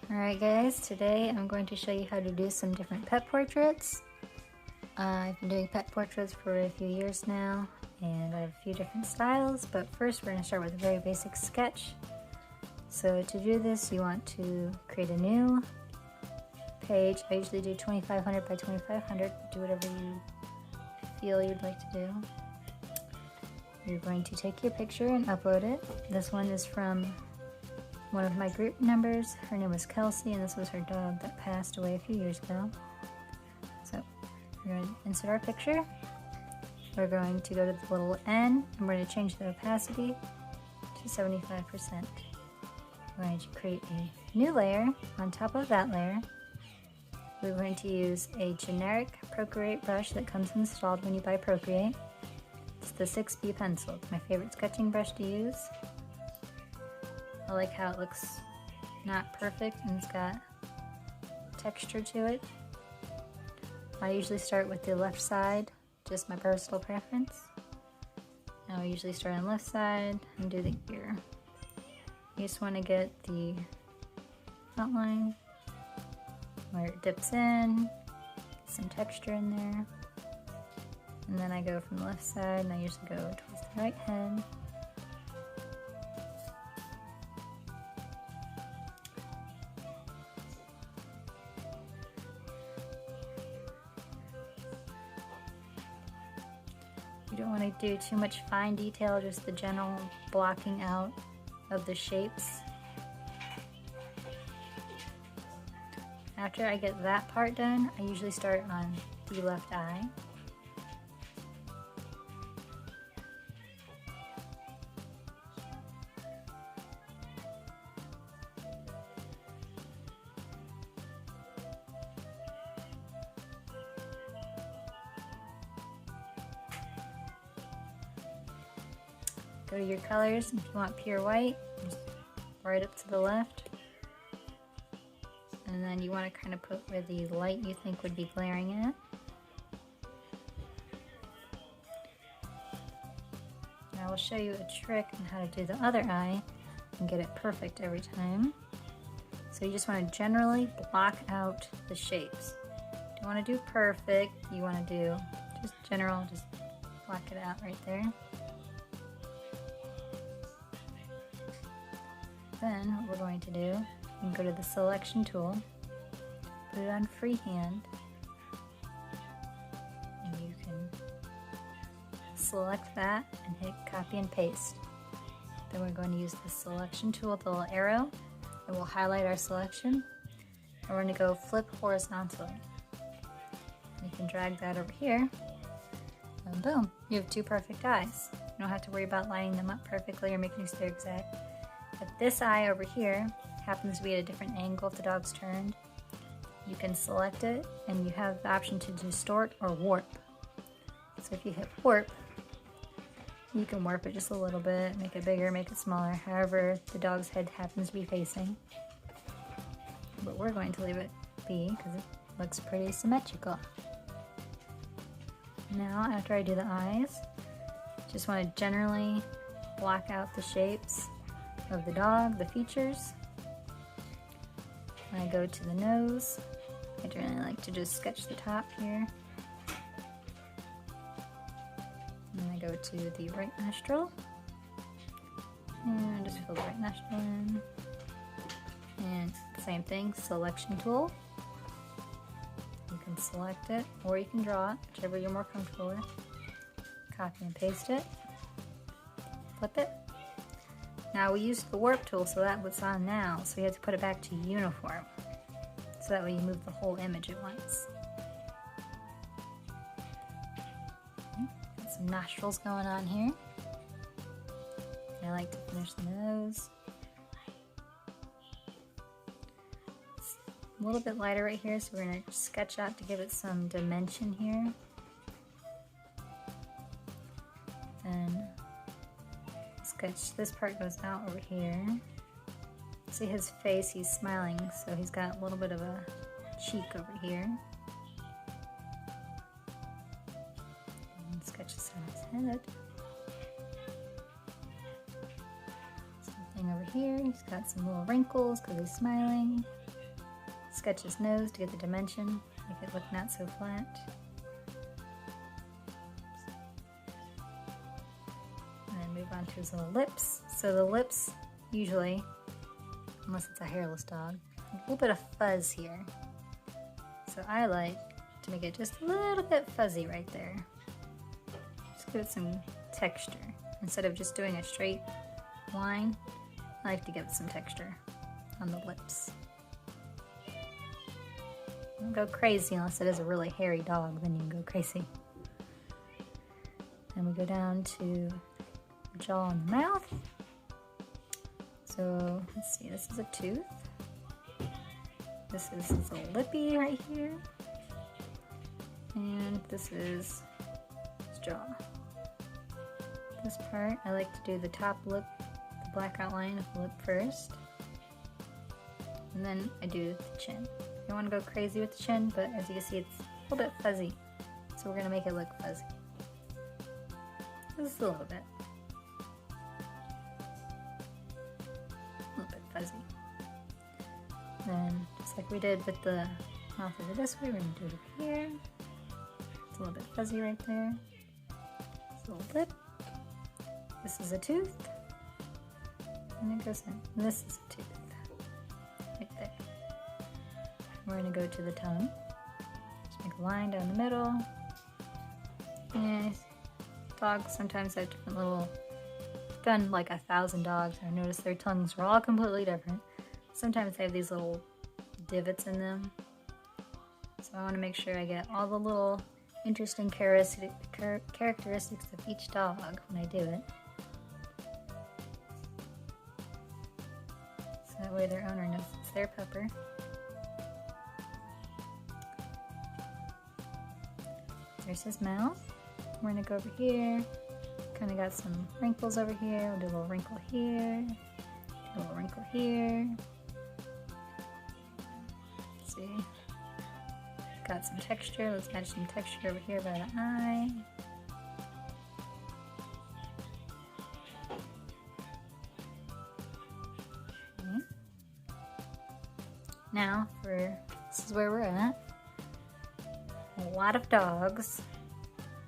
Alright guys, today I'm going to show you how to do some different pet portraits. I've been doing pet portraits for a few years now, and I have a few different styles, but first we're going to start with a very basic sketch. So to do this, you want to create a new page. I usually do 2500 by 2500, do whatever you feel you'd like to do. You're going to take your picture and upload it. This one is from one of my group members. Her name was Kelsey, and this was her dog that passed away a few years ago. So we're going to insert our picture. We're going to go to the little N, and we're going to change the opacity to 75%. We're going to create a new layer on top of that layer. We're going to use a generic Procreate brush that comes installed when you buy Procreate. It's the 6B pencil. It's my favorite sketching brush to use. I like how it looks not perfect and it's got texture to it. I usually start with the left side, just my personal preference. Now I usually start on the left side and do the ear. You just want to get the outline where it dips in, some texture in there. And then I go from the left side and I usually go towards the right head. You don't want to do too much fine detail, just the general blocking out of the shapes. After I get that part done, I usually start on the left eye. Go to your colors. If you want pure white, just right up to the left. And then you want to kind of put where the light you think would be glaring at. Now I'll show you a trick on how to do the other eye and get it perfect every time. So you just want to generally block out the shapes. You don't want to do perfect, you want to do just general, just block it out right there. Then what we're going to do, you can go to the selection tool, put it on freehand, and you can select that and hit copy and paste. Then we're going to use the selection tool with the little arrow, and we'll highlight our selection, and we're going to go flip horizontally. You can drag that over here, and boom, you have two perfect eyes. You don't have to worry about lining them up perfectly or making sure they're exact. But this eye over here happens to be at a different angle if the dog's turned. You can select it and you have the option to distort or warp. So if you hit warp, you can warp it just a little bit, make it bigger, make it smaller, however the dog's head happens to be facing. But we're going to leave it be because it looks pretty symmetrical. Now after I do the eyes, just want to generally block out the shapes of the dog, the features. When I go to the nose, I generally like to just sketch the top here. And then I go to the right nostril, and just fill the right nostril in. And same thing, selection tool. You can select it, or you can draw it, whichever you're more comfortable with. Copy and paste it, flip it. Now we used the warp tool, so that was on now, so you have to put it back to uniform. So that way you move the whole image at once. Got some nostrils going on here. I like to finish the nose. It's a little bit lighter right here, so we're going to sketch out to give it some dimension here. Then sketch, this part goes out over here. See his face, he's smiling, so he's got a little bit of a cheek over here. And sketch this on his head. Same thing over here, he's got some little wrinkles because he's smiling. sketch his nose to get the dimension, make it look not so flat. And then move on to his little lips. So the lips, usually, unless it's a hairless dog, a little bit of fuzz here. So I like to make it just a little bit fuzzy right there. Just give it some texture. Instead of just doing a straight line, I like to give it some texture on the lips. Don't go crazy unless it is a really hairy dog, then you can go crazy. And we go down to the jaw and the mouth. So let's see, this is a tooth. This is his little lippy right here. And this is his jaw. This part, I like to do the top lip, the black outline of the lip first. And then I do the chin. You don't want to go crazy with the chin, but as you can see, it's a little bit fuzzy. So we're going to make it look fuzzy. Just a little bit. A little bit fuzzy. Then, just like we did with the mouth over this way, we're going to do it over here. It's a little bit fuzzy right there. This little lip. This is a tooth. And it goes in. And this is a tooth. Right there. We're going to go to the tongue. Just make a line down the middle. And dogs sometimes have different little... I've done like 1,000 dogs. I noticed their tongues are all completely different. Sometimes they have these little divots in them. So I want to make sure I get all the little interesting characteristics of each dog when I do it. So that way their owner knows it's their pupper. There's his mouth. We're going to go over here. Kind of got some wrinkles over here. We'll do a little wrinkle here. A little wrinkle here. Let's see. Got some texture. Let's add some texture over here by the eye. Okay. Now, this is where we're at. A lot of dogs.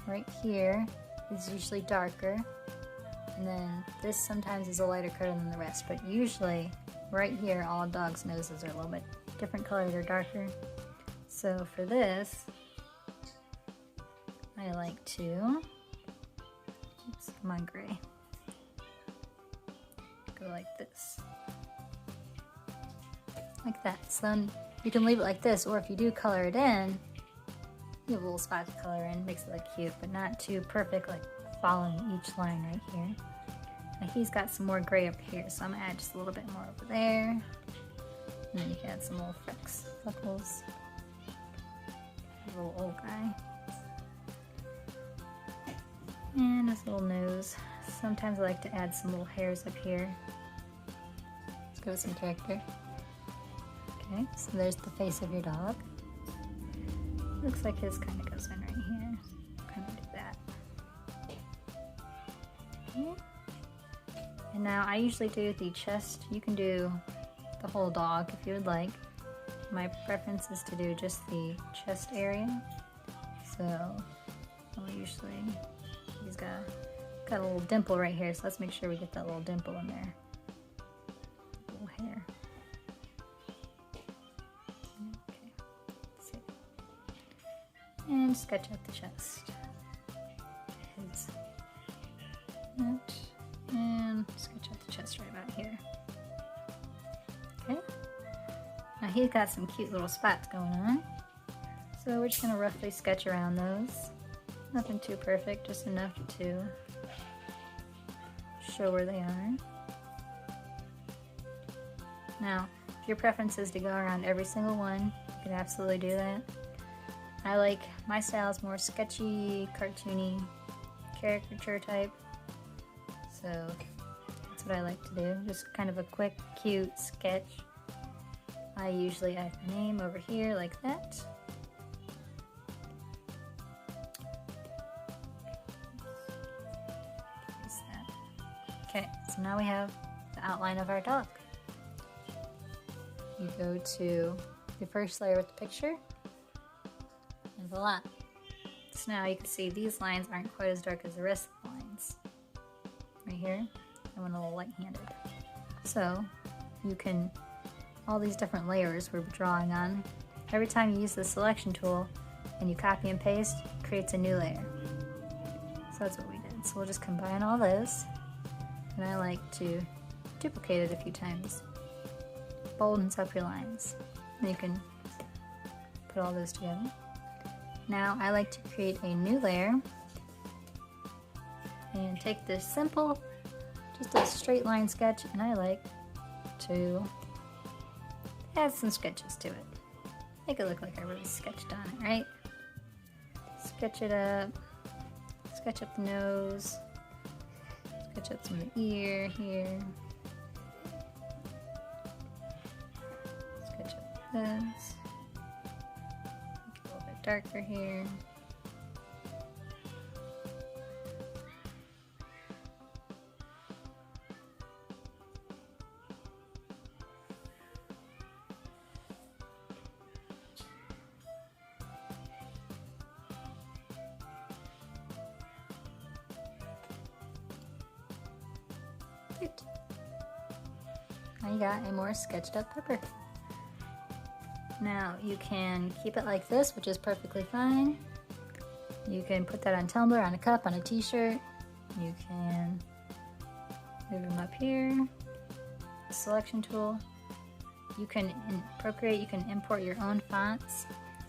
Right here is usually darker. And then this sometimes is a lighter color than the rest. But usually, right here, all dogs' noses are a little bit different colors or darker. So for this, I like to, oops, come on gray, go like this, like that. So then you can leave it like this, or if you do color it in, you have a little spot to color in, makes it look cute, but not too perfect, like following each line right here. Now he's got some more gray up here, so I'm gonna add just a little bit more over there, and then you can add some little freckles. Little old guy. And his little nose. Sometimes I like to add some little hairs up here. Let's go with some character. Okay, so there's the face of your dog. Looks like his kind of goes in right here. Kind of do that. Okay. And now I usually do the chest. You can do the whole dog if you would like. My preference is to do just the chest area, so I'll usually, he's got a little dimple right here, so let's make sure we get that little dimple in there. Little hair. Okay, let's see. And sketch out the chest. His neck, and sketch out the chest right about here. Okay. Now he's got some cute little spots going on, so we're just going to roughly sketch around those. Nothing too perfect, just enough to show where they are. Now, if your preference is to go around every single one, you can absolutely do that. My style is more sketchy, cartoony, caricature type, so that's what I like to do. Just kind of a quick, cute sketch. I usually add my name over here like that. Okay, so now we have the outline of our dog. You go to the first layer with the picture, and voila. So now you can see these lines aren't quite as dark as the rest of the lines. Right here, I went a little light-handed. So you can, all these different layers we're drawing on, every time you use the selection tool and you copy and paste, it creates a new layer. So that's what we did. So we'll just combine all those, and I like to duplicate it a few times. Boldens up your lines. And you can put all those together. Now I like to create a new layer and take this simple, just a straight line sketch, and I like to add some sketches to it. Make it look like I really sketched on it, right? Sketch it up, sketch up the nose, sketch up some of the ear here, sketch up this, make it a little bit darker here. Cute. Now you got a more sketched up pepper. Now you can keep it like this, which is perfectly fine. You can put that on tumbler, on a cup, on a t-shirt. You can move them up here. Selection tool. You can, in Procreate, you can import your own fonts.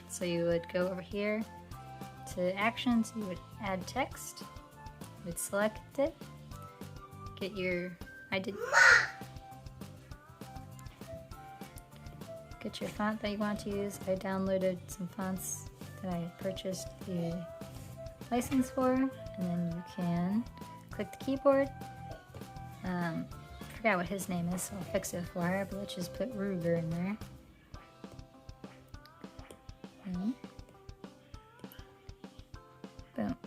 So you would go over here to actions, you would add text, you would select it, get your, get your font that you want to use. I downloaded some fonts that I purchased the license for, and then you can click the keyboard. I forgot what his name is, so I'll fix it for her, but let's just put Ruger in there. And boom.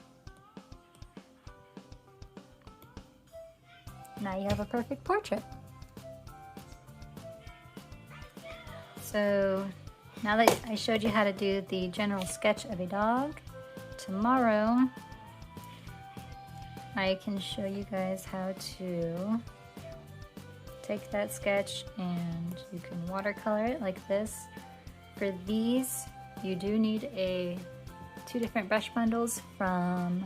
Now you have a perfect portrait. So now that I showed you how to do the general sketch of a dog, tomorrow I can show you guys how to take that sketch and you can watercolor it like this. For these, you do need two different brush bundles from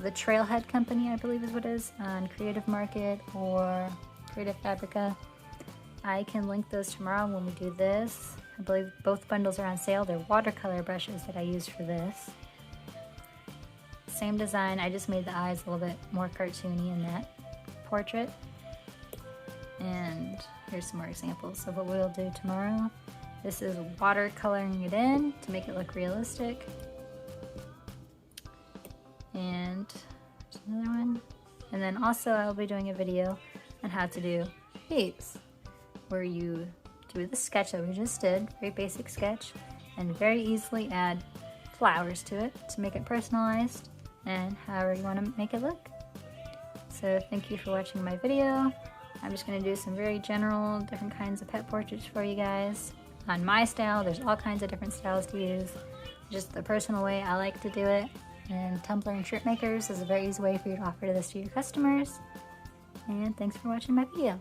the Trailhead Company, I believe is what it is, on Creative Market or Creative Fabrica. I can link those tomorrow when we do this. I believe both bundles are on sale. They're watercolor brushes that I use for this. Same design, I just made the eyes a little bit more cartoony in that portrait. And here's some more examples of what we'll do tomorrow. This is watercoloring it in to make it look realistic. And there's another one. And then also I'll be doing a video on how to do these, where you do the sketch that we just did, very basic sketch, and very easily add flowers to it to make it personalized and however you want to make it look. So thank you for watching my video. I'm just going to do some very general different kinds of pet portraits for you guys. On my style, there's all kinds of different styles to use. Just the personal way I like to do it. And Tumbler and Shirt Makers is a very easy way for you to offer this to your customers. And thanks for watching my video.